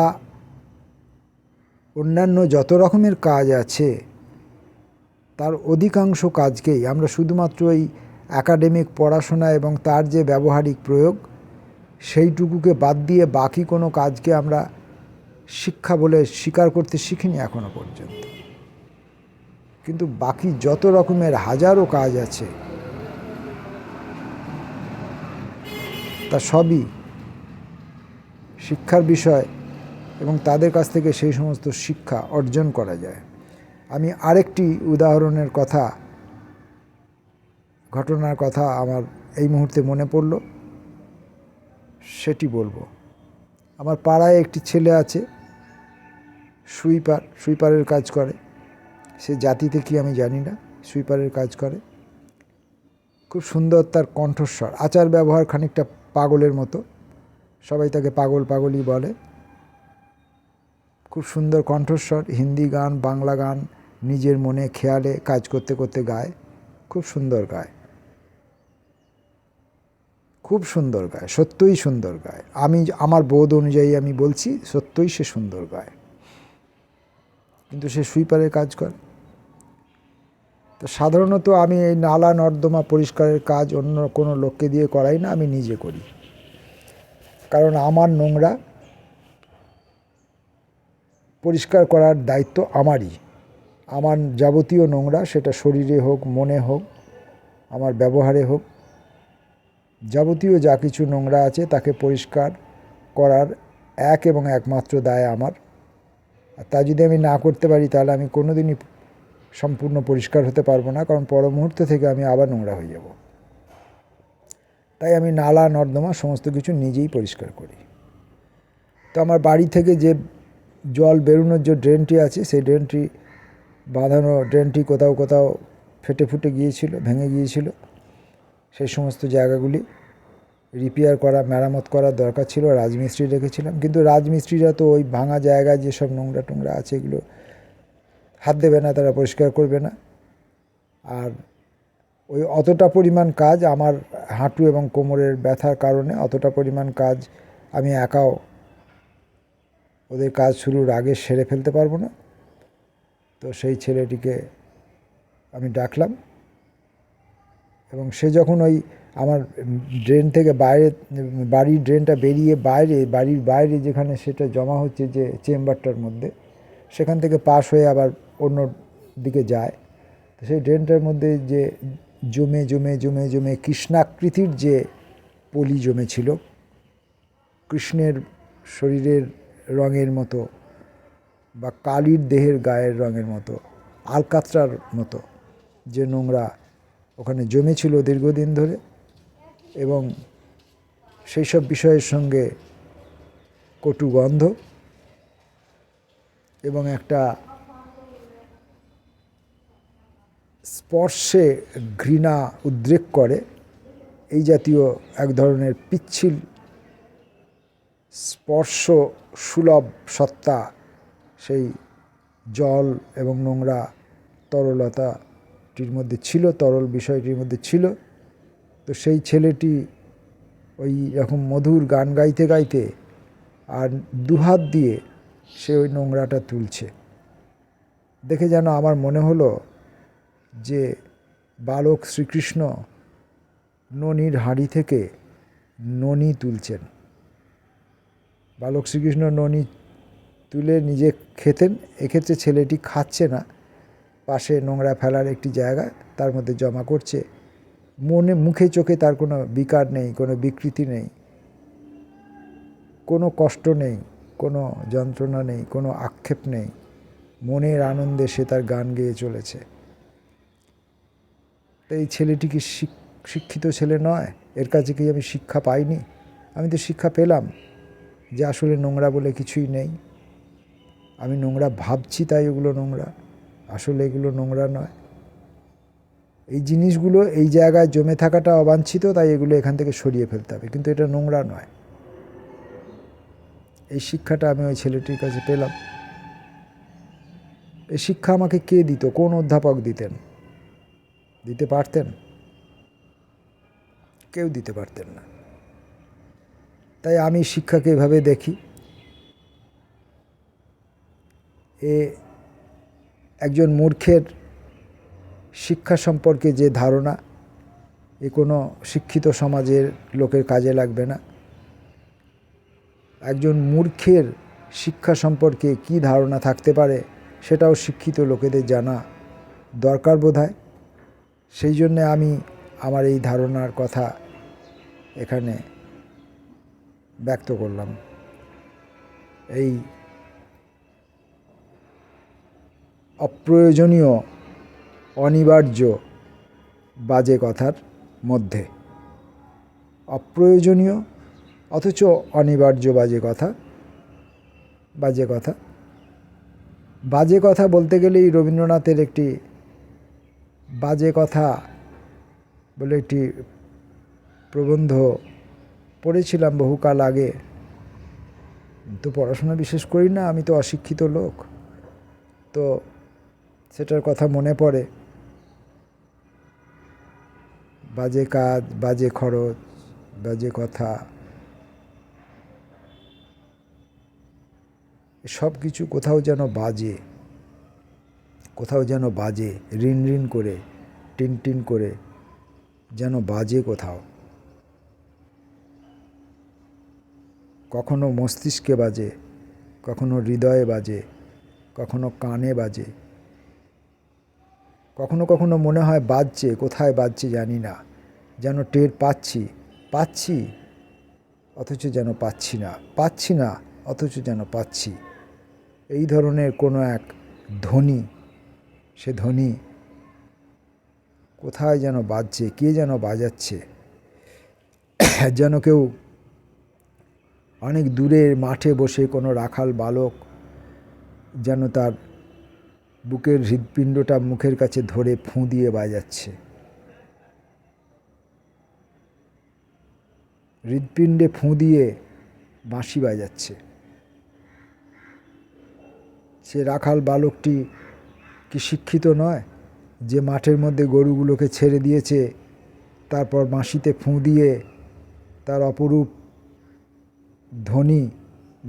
অন্যান্য যত রকমের কাজ আছে তার অধিকাংশ কাজকেই আমরা শুধুমাত্র এই একাডেমিক পড়াশোনা এবং তার যে ব্যবহারিক প্রয়োগ সেইটুকুকে বাদ দিয়ে বাকি কোনো কাজকে আমরা শিক্ষা বলে স্বীকার করতে শিখিনি এখনো পর্যন্ত। কিন্তু বাকি যত রকমের হাজারো কাজ আছে তা সবই শিক্ষার বিষয় এবং তাদের কাছ থেকে সেই সমস্ত শিক্ষা অর্জন করা যায়। আমি আরেকটি উদাহরণের কথা, ঘটনার কথা আমার এই মুহূর্তে মনে পড়ল, সেটি বলবো। আমার পাড়ায় একটি ছেলে আছে, সুইপারের কাজ করে। সে জাতিতে কি আমি জানি না, সুইপারের কাজ করে। খুব সুন্দর তার কণ্ঠস্বর, আচার ব্যবহার খানিকটা পাগলের মতো, সবাই তাকে পাগলই বলে। খুব সুন্দর কণ্ঠস্বর, হিন্দি গান, বাংলা গান নিজের মনে খেয়ালে কাজ করতে করতে গায়, খুব সুন্দর গায়, খুব সুন্দর গায়, সত্যই সুন্দর গায়। আমার বোধ অনুযায়ী আমি বলছি, সত্যই সে সুন্দর গায়। কিন্তু সে সুইপারের কাজ করে। তো সাধারণত আমি এই নালা নর্দমা পরিষ্কারের কাজ অন্য কোনো লোককে দিয়ে করাই না, আমি নিজে করি। কারণ আমার নোংরা পরিষ্কার করার দায়িত্ব আমারই। আমার যাবতীয় নোংরা, সেটা শরীরে হোক, মনে হোক, আমার ব্যবহারে হোক, যাবতীয় যা কিছু নোংরা আছে তাকে পরিষ্কার করার এক এবং একমাত্র দায় আমার। আর তা যদি আমি না করতে পারি তাহলে আমি কোনোদিনই সম্পূর্ণ পরিষ্কার হতে পারবো না, কারণ পর মুহূর্ত থেকে আমি আবার নোংরা হয়ে যাব। তাই আমি নালা নর্দমা সমস্ত কিছু নিজেই পরিষ্কার করি। তো আমার বাড়ি থেকে যে জল বেরোনোর যে ড্রেনটি আছে, সেই ড্রেনটি বাঁধানো, ড্রেনটি কোথাও কোথাও ফেটে ফুটে গিয়েছিল, ভেঙে গিয়েছিল। সেই সমস্ত জায়গাগুলি রিপেয়ার করা, মেরামত করার দরকার ছিল, রাজমিস্ত্রি রেখেছিলাম। কিন্তু রাজমিস্ত্রিরা তো ওই ভাঙা জায়গায় যেসব নোংরা টোংরা আছে এগুলো হাত দেবে না, তারা পরিষ্কার করবে না। আর ওই অতটা পরিমাণ কাজ, আমার হাঁটু এবং কোমরের ব্যথার কারণে অতটা পরিমাণ কাজ আমি একাও ওদের কাজ শুরুর আগে সেরে ফেলতে পারবো না। তো সেই ছেলেটিকে আমি ডাকলাম এবং সে যখন ওই আমার ড্রেন থেকে বাইরে, বাড়ির ড্রেনটা বেরিয়ে বাড়ির বাইরে যেখানে সেটা জমা হচ্ছে যে চেম্বারটার মধ্যে, সেখান থেকে পাশ হয়ে আবার অন্য দিকে যায়। তো সেই ড্রেনটার মধ্যে যে জমে জমে জমে জমে কৃষ্ণাকৃতির যে পলি জমেছিল, কৃষ্ণের শরীরের রঙের মতো বা কালীর দেহের গায়ের রঙের মতো, আলকাতরার মতো যে নোংরা ওখানে জমেছিল দীর্ঘদিন ধরে, এবং সেই সব বিষয়ের সঙ্গে কটু গন্ধ এবং একটা স্পর্শে ঘৃণা উদ্রেক করে, এই জাতীয় এক ধরনের পিচ্ছিল স্পর্শ সুলভ সত্তা সেই জল এবং নোংরা তরলতাটির মধ্যে ছিল, তরল বিষয়টির মধ্যে ছিল। তো সেই ছেলেটি ওই রকম মধুর গান গাইতে গাইতে আর দুহাত দিয়ে সে ওই নোংরাটা তুলছে। দেখে যেন আমার মনে হলো যে বালক শ্রীকৃষ্ণ ননির হাঁড়ি থেকে ননি তুলছেন। বালক শ্রীকৃষ্ণ ননি তুলে নিজে খেতেন, এক্ষেত্রে ছেলেটি খাচ্ছে না, পাশে নোংরা ফেলার একটি জায়গা তার মধ্যে জমা করছে। মুখে চোখে তার কোনো বিকার নেই, কোনো বিকৃতি নেই, কোনো কষ্ট নেই, কোনো যন্ত্রণা নেই, কোনো আক্ষেপ নেই। মনের আনন্দে সে তার গান গেয়ে চলেছে। তো এই ছেলেটি কি শিক্ষিত ছেলে নয়? এর কাছে কি আমি শিক্ষা পাইনি? আমি তো শিক্ষা পেলাম যে আসলে নোংরা বলে কিছুই নেই। আমি নোংরা ভাবছি তাই ওগুলো নোংরা, আসলে এগুলো নোংরা নয়। এই জিনিসগুলো এই জায়গায় জমে থাকাটা অবাঞ্ছিত, তাই এগুলো এখান থেকে সরিয়ে ফেলতে হবে, কিন্তু এটা নোংরা নয়। এই শিক্ষাটা আমি ওই ছেলেটির কাছে পেলাম। এই শিক্ষা আমাকে কে দিত? কোন অধ্যাপক দিতেন? দিতে পারতেন? কেউ দিতে পারতেন না। তাই আমি শিক্ষাকে এভাবে দেখি, একজন মূর্খের শিক্ষা সম্পর্কে যে ধারণা, এ কোনো শিক্ষিত সমাজের লোকের কাজে লাগবে না। একজন মূর্খের শিক্ষা সম্পর্কে কি ধারণা থাকতে পারে সেটাও শিক্ষিত লোকেদের জানা দরকার বোধহয়। সেই জন্যে আমি আমার এই ধারণার কথা এখানে ব্যক্ত করলাম। এই অপ্রয়োজনীয় অনিবার্য বাজে কথার মধ্যে, অপ্রয়োজনীয় অথচ অনিবার্য বাজে কথা বাজে কথা বলতে গেলেই রবীন্দ্রনাথের একটি বাজে কথা বলে একটি প্রবন্ধ পড়েছিলাম বহুকাল আগে। তো পড়াশোনা বিশেষ করি না, আমি তো অশিক্ষিত লোক, তো সেটার কথা মনে পড়ে। বাজে কাজ, বাজে খরচ, বাজে কথা, সব কিছু কোথাও যেন বাজে, রিন রিন করে, টিন টিন করে যেন বাজে কোথাও। কখনো মস্তিষ্কে বাজে, কখনো হৃদয়ে বাজে, কখনো কানে বাজে, কখনো কখনো মনে হয় বাজছে, কোথায় বাজছে জানি না, যেন টের পাচ্ছি অথচ যেন পাচ্ছি না অথচ যেন পাচ্ছি। এই ধরনের কোনো এক ধ্বনি, সে ধ্বনি কোথায় যেন বাজছে, কে যেন বাজাচ্ছে, যেন কেউ অনেক দূরের মাঠে বসে কোনো রাখাল বালক যেন তার বুকের হৃৎপিণ্ডটা মুখের কাছে ধরে ফুঁ দিয়ে বাজাচ্ছে। হৃৎপিণ্ডে ফুঁ দিয়ে বাঁশি বাজাচ্ছে। সে রাখাল বালকটি কি শিক্ষিত নয় যে মাঠের মধ্যে গরুগুলোকে ছেড়ে দিয়েছে, তারপর বাঁশিতে ফুঁ দিয়ে তার অপরূপ ধ্বনি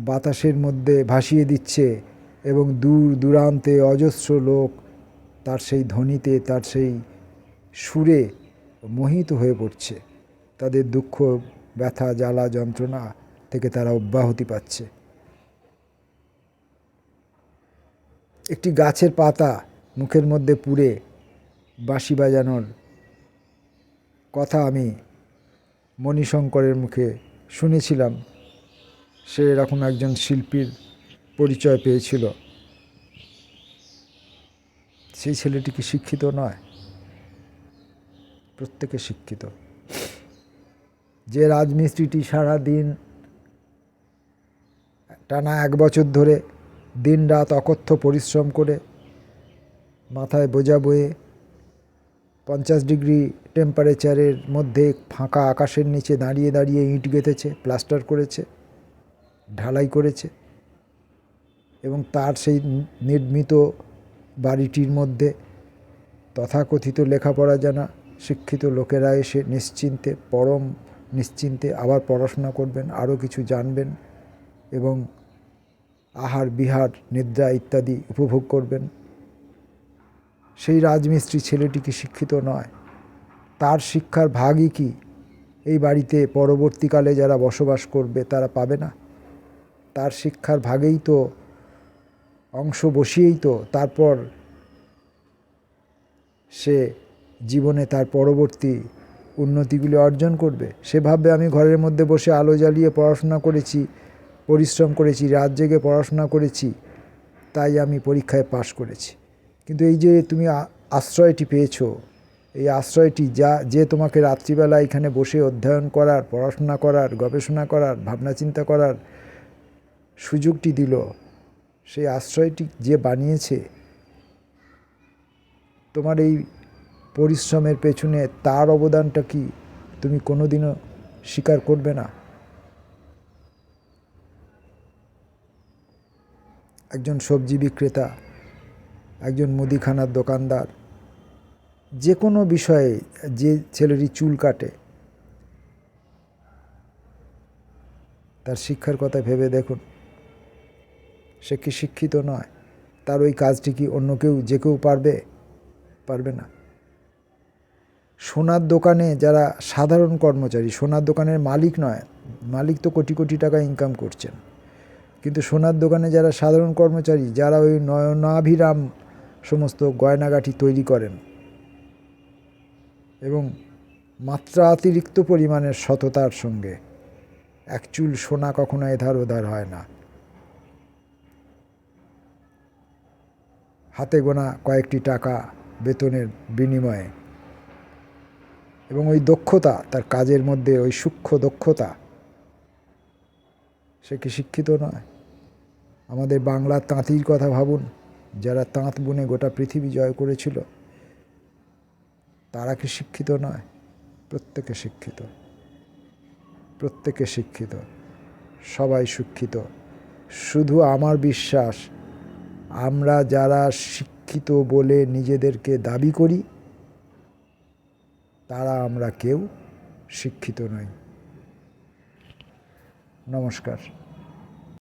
বাতাসের মধ্যে ভাসিয়ে দিচ্ছে এবং দূর দূরান্তে অজস্র লোক তার সেই ধ্বনিতে, তার সেই সুরে মোহিত হয়ে পড়ছে। তাদের দুঃখ, ব্যথা, জ্বালা, যন্ত্রণা থেকে তারা অব্যাহতি পাচ্ছে। একটি গাছের পাতা মুখের মধ্যে পুরে বাঁশি বাজানোর কথা আমি মণিশঙ্করের মুখে শুনেছিলাম। সে এরকম একজন শিল্পীর পরিচয় পেয়েছিল। সেই ছেলেটি কি শিক্ষিত নয়? প্রত্যেকে শিক্ষিত। যে রাজমিস্ত্রিটি সারাদিন টানা 1 বছর ধরে দিন রাত অকথ্য পরিশ্রম করে মাথায় বোঝা বয়ে 50 ডিগ্রি টেম্পারেচারের মধ্যে ফাঁকা আকাশের নিচে দাঁড়িয়ে দাঁড়িয়ে ইট গেঁথেছে, প্লাস্টার করেছে, ঢালাই করেছে, এবং তার সেই নির্মিত বাড়িটির মধ্যে তথাকথিত লেখাপড়া জানা শিক্ষিত লোকেরা এসে নিশ্চিন্তে, পরম নিশ্চিন্তে আবার পড়াশোনা করবেন, আরও কিছু জানবেন, এবং আহার বিহার নিদ্রা ইত্যাদি উপভোগ করবেন। সেই রাজমিস্ত্রি ছেলেটি কি শিক্ষিত নয়? তার শিক্ষার ভাগই কি এই বাড়িতে পরবর্তীকালে যারা বসবাস করবে তারা পাবে না? তার শিক্ষার ভাগেই তো অংশ বসিয়েই তো তারপর সে জীবনে তার পরবর্তী উন্নতিগুলি অর্জন করবে। সেভাবে আমি ঘরের মধ্যে বসে আলো জ্বালিয়ে পড়াশোনা করেছি, পরিশ্রম করেছি, রাত জেগে পড়াশোনা করেছি, তাই আমি পরীক্ষায় পাশ করেছি। কিন্তু এই যে তুমি আশ্রয়টি পেয়েছো, এই আশ্রয়টি যে তোমাকে রাত্রিবেলা এখানে বসে অধ্যয়ন করার, পড়াশোনা করার, গবেষণা করার, ভাবনা চিন্তা করার সুযোগটি দিল, সেই আশ্রয়টি যে বানিয়েছে, তোমার এই পরিশ্রমের পেছনে তার অবদানটা কি তুমি কোনোদিনও স্বীকার করবে না? একজন সবজি বিক্রেতা, একজন মুদিখানার দোকানদার, যে কোনো বিষয়ে যে ছেলেটি চুল কাটে, তার শিক্ষার কথা ভেবে দেখুন, সে কি শিক্ষিত নয়? তার ওই কাজটি কি অন্য কেউ যে কেউ পারবে না? সোনার দোকানে যারা সাধারণ কর্মচারী, সোনার দোকানের মালিক নয়, মালিক তো কোটি কোটি টাকা ইনকাম করছেন, কিন্তু সোনার দোকানে যারা সাধারণ কর্মচারী, যারা ওই নয়নাভিরাম সমস্ত গয়নাগাটি তৈরি করেন এবং মাত্রাতিরিক্ত পরিমাণের সততার সঙ্গে, এক চুল সোনা কখনো এধার ওধার হয় না। হাতে গোনা কয়েকটি টাকা বেতনের বিনিময়ে, এবং ওই দক্ষতা, তার কাজের মধ্যে ওই সূক্ষ্ম দক্ষতা, সে কি শিক্ষিত নয়? আমাদের বাংলার তাঁতির কথা ভাবুন, যারা তাঁত বুনে গোটা পৃথিবী জয় করেছিল, তারা কি শিক্ষিত নয়? প্রত্যেকে শিক্ষিত, প্রত্যেকে শিক্ষিত, সবাই শিক্ষিত। শুধু আমার বিশ্বাস, আমরা যারা শিক্ষিত বলে নিজেদেরকে দাবি করি, তারা আমরা কেউ শিক্ষিত নই। নমস্কার।